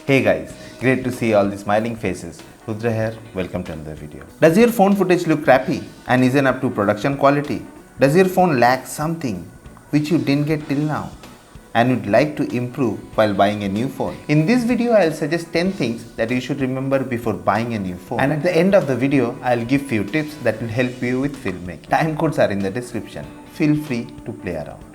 Hey guys, great to see all the smiling faces. Rudra here, welcome to another video. Does your phone footage look crappy and isn't up to production quality? Does your phone lack something which you didn't get till now and would like to improve while buying a new phone? In this video, I'll suggest 10 things that you should remember before buying a new phone. And at the end of the video, I'll give few tips that will help you with filmmaking. Time codes are in the description. Feel free to play around.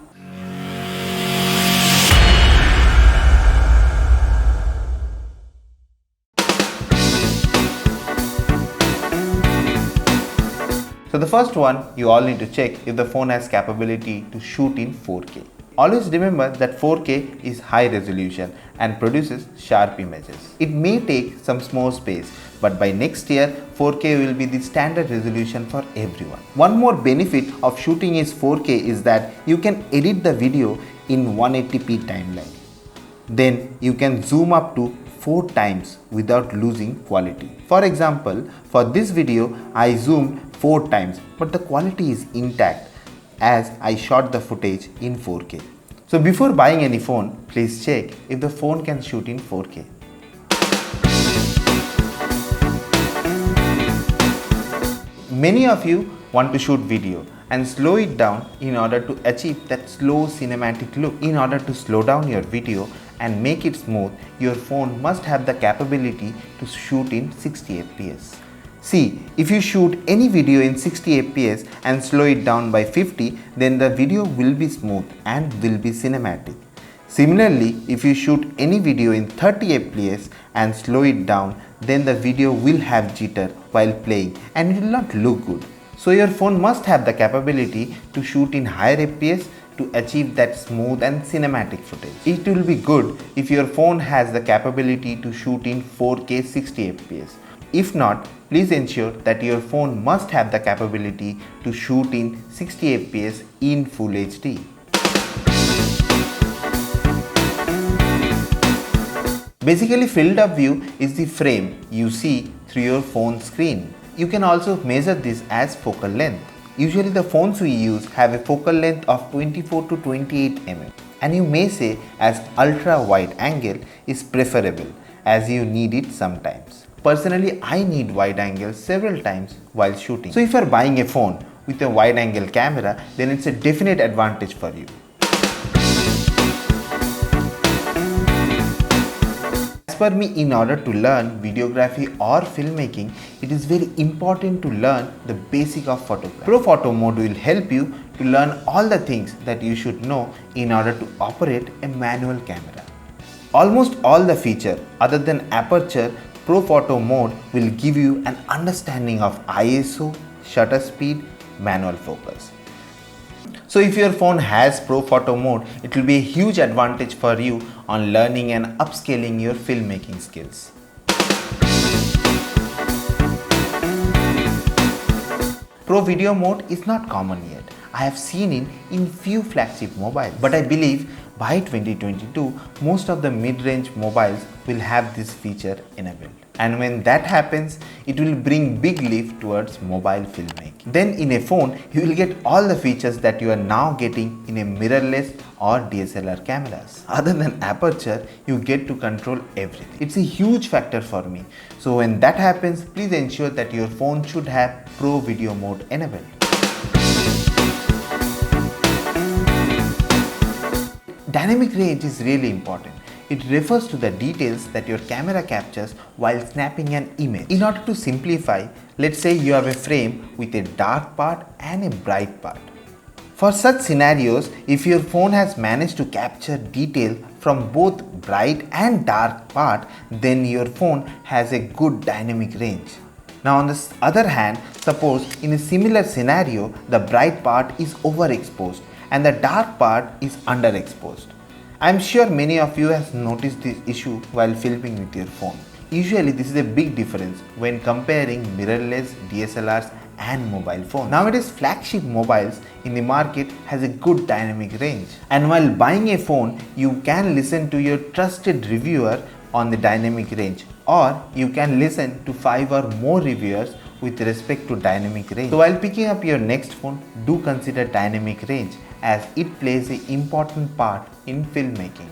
So the first one, you all need to check if the phone has capability to shoot in 4K. Always remember that 4K is high resolution and produces sharp images. It may take some more space, but by next year, 4K will be the standard resolution for everyone. One more benefit of shooting is 4K is that you can edit the video in 180p timeline. Then you can zoom up to 4 times without losing quality. For example, for this video, I zoomed 4 times, but the quality is intact as I shot the footage in 4K. So before buying any phone, please check if the phone can shoot in 4K. Many of you want to shoot video and slow it down in order to achieve that slow cinematic look. In order to slow down your video and make it smooth, your phone must have the capability to shoot in 60 fps. See, if you shoot any video in 60 fps and slow it down by 50, then the video will be smooth and will be cinematic. Similarly, if you shoot any video in 30 fps and slow it down, then the video will have jitter while playing and it will not look good. So your phone must have the capability to shoot in higher fps to achieve that smooth and cinematic footage. It will be good if your phone has the capability to shoot in 4K 60 fps. If not, please ensure that your phone must have the capability to shoot in 60 fps in Full HD. Basically, field of view is the frame you see through your phone screen. You can also measure this as focal length. Usually the phones we use have a focal length of 24 to 28 mm, and you may say as ultra wide angle is preferable as you need it sometimes. Personally, I need wide angle several times while shooting. So if you are buying a phone with a wide angle camera, then it's a definite advantage for you. As per me, in order to learn videography or filmmaking, it is very important to learn the basic of photography. Pro Photo mode will help you to learn all the things that you should know in order to operate a manual camera. Almost all the features other than aperture, Pro Photo mode will give you an understanding of ISO, shutter speed, manual focus. So if your phone has Pro Photo mode, it will be a huge advantage for you on learning and upscaling your filmmaking skills. Pro Video mode is not common yet. I have seen it in few flagship mobiles, but I believe by 2022, most of the mid-range mobiles will have this feature enabled. And when that happens, it will bring big leap towards mobile filmmaking. Then in a phone, you will get all the features that you are now getting in a mirrorless or DSLR cameras. Other than aperture, you get to control everything. It's a huge factor for me. So when that happens, please ensure that your phone should have Pro Video mode enabled. Dynamic range is really important. It refers to the details that your camera captures while snapping an image. In order to simplify, let's say you have a frame with a dark part and a bright part. For such scenarios, if your phone has managed to capture detail from both bright and dark part, then your phone has a good dynamic range. Now on the other hand, suppose in a similar scenario, the bright part is overexposed and the dark part is underexposed. I am sure many of you have noticed this issue while filming with your phone. Usually this is a big difference when comparing mirrorless DSLRs and mobile phones. Nowadays flagship mobiles in the market has a good dynamic range. And while buying a phone, you can listen to your trusted reviewer on the dynamic range, or you can listen to 5 or more reviewers with respect to dynamic range. So while picking up your next phone, do consider dynamic range as it plays an important part in filmmaking.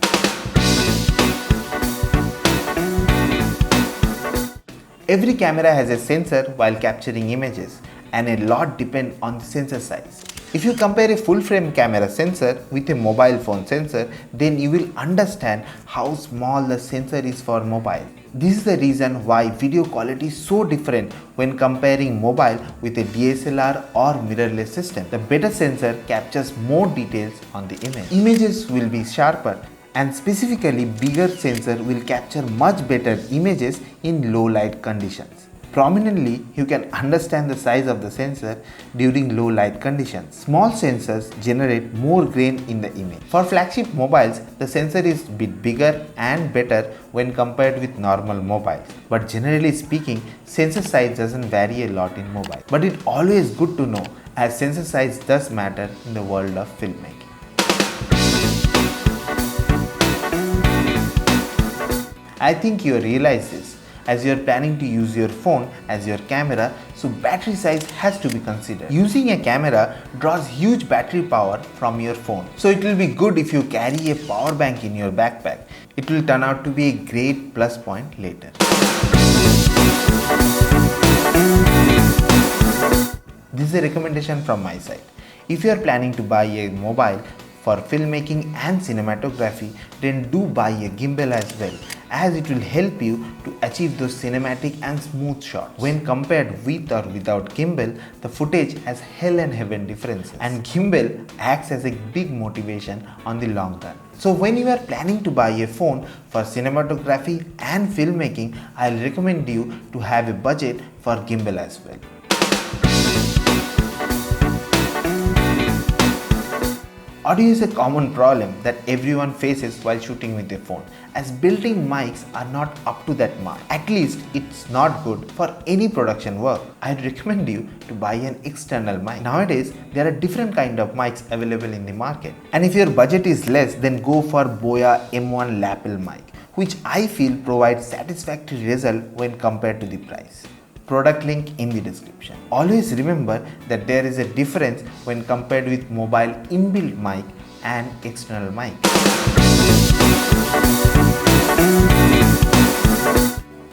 Every camera has a sensor while capturing images, and a lot depend on the sensor size. If you compare a full frame camera sensor with a mobile phone sensor, then you will understand how small the sensor is for mobile. This is the reason why video quality is so different when comparing mobile with a DSLR or mirrorless system. The better sensor captures more details on the image. Images will be sharper, and specifically bigger sensor will capture much better images in low light conditions. Prominently, you can understand the size of the sensor during low light conditions. Small sensors generate more grain in the image. For flagship mobiles, the sensor is a bit bigger and better when compared with normal mobiles. But generally speaking, sensor size doesn't vary a lot in mobile. But it's always good to know, as sensor size does matter in the world of filmmaking. I think you realize this as you are planning to use your phone as your camera, so battery size has to be considered. Using a camera draws huge battery power from your phone, so it will be good if you carry a power bank in your backpack. It will turn out to be a great plus point later. This is a recommendation from my side. If you are planning to buy a mobile for filmmaking and cinematography, then do buy a gimbal as well, as it will help you to achieve those cinematic and smooth shots. When compared with or without gimbal, the footage has hell and heaven differences, and gimbal acts as a big motivation on the long run. So when you are planning to buy a phone for cinematography and filmmaking, I'll recommend you to have a budget for gimbal as well. Audio is a common problem that everyone faces while shooting with a phone, as built-in mics are not up to that mark. At least it's not good for any production work. I'd recommend you to buy an external mic. Nowadays, there are different kind of mics available in the market. And if your budget is less, then go for Boya M1 lapel mic, which I feel provides satisfactory result when compared to the price. Product link in the description. Always remember that there is a difference when compared with mobile inbuilt mic and external mic.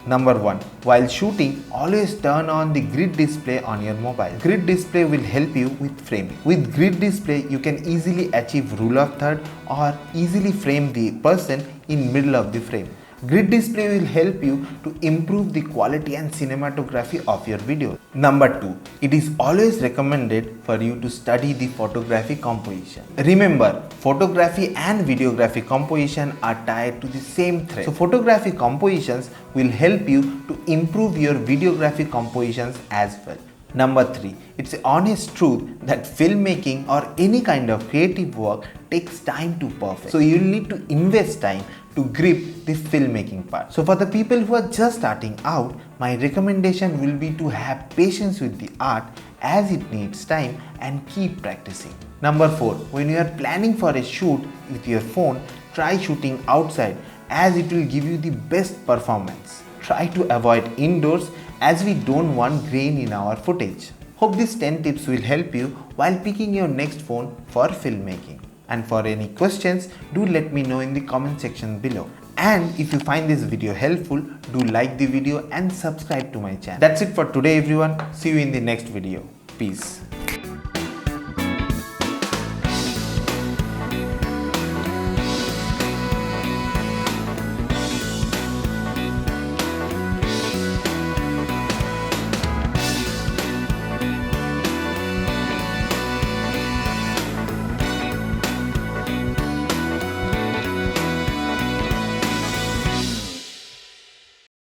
Number 1. While shooting, always turn on the grid display on your mobile. Grid display will help you with framing. With grid display, you can easily achieve rule of third or easily frame the person in middle of the frame. Grid display will help you to improve the quality and cinematography of your video. Number 2. It is always recommended for you to study the photography composition. Remember, photography and videography composition are tied to the same thread. So photography compositions will help you to improve your videography compositions as well. Number 3. It's an honest truth that filmmaking or any kind of creative work takes time to perfect. So you'll need to invest time to grip the filmmaking part. So for the people who are just starting out, my recommendation will be to have patience with the art, as it needs time, and keep practicing. Number 4. When you are planning for a shoot with your phone, try shooting outside, as it will give you the best performance. Try to avoid indoors, as we don't want grain in our footage. Hope these 10 tips will help you while picking your next phone for filmmaking. And for any questions, do let me know in the comment section below. And if you find this video helpful, do like the video and subscribe to my channel. That's it for today everyone. See you in the next video. Peace.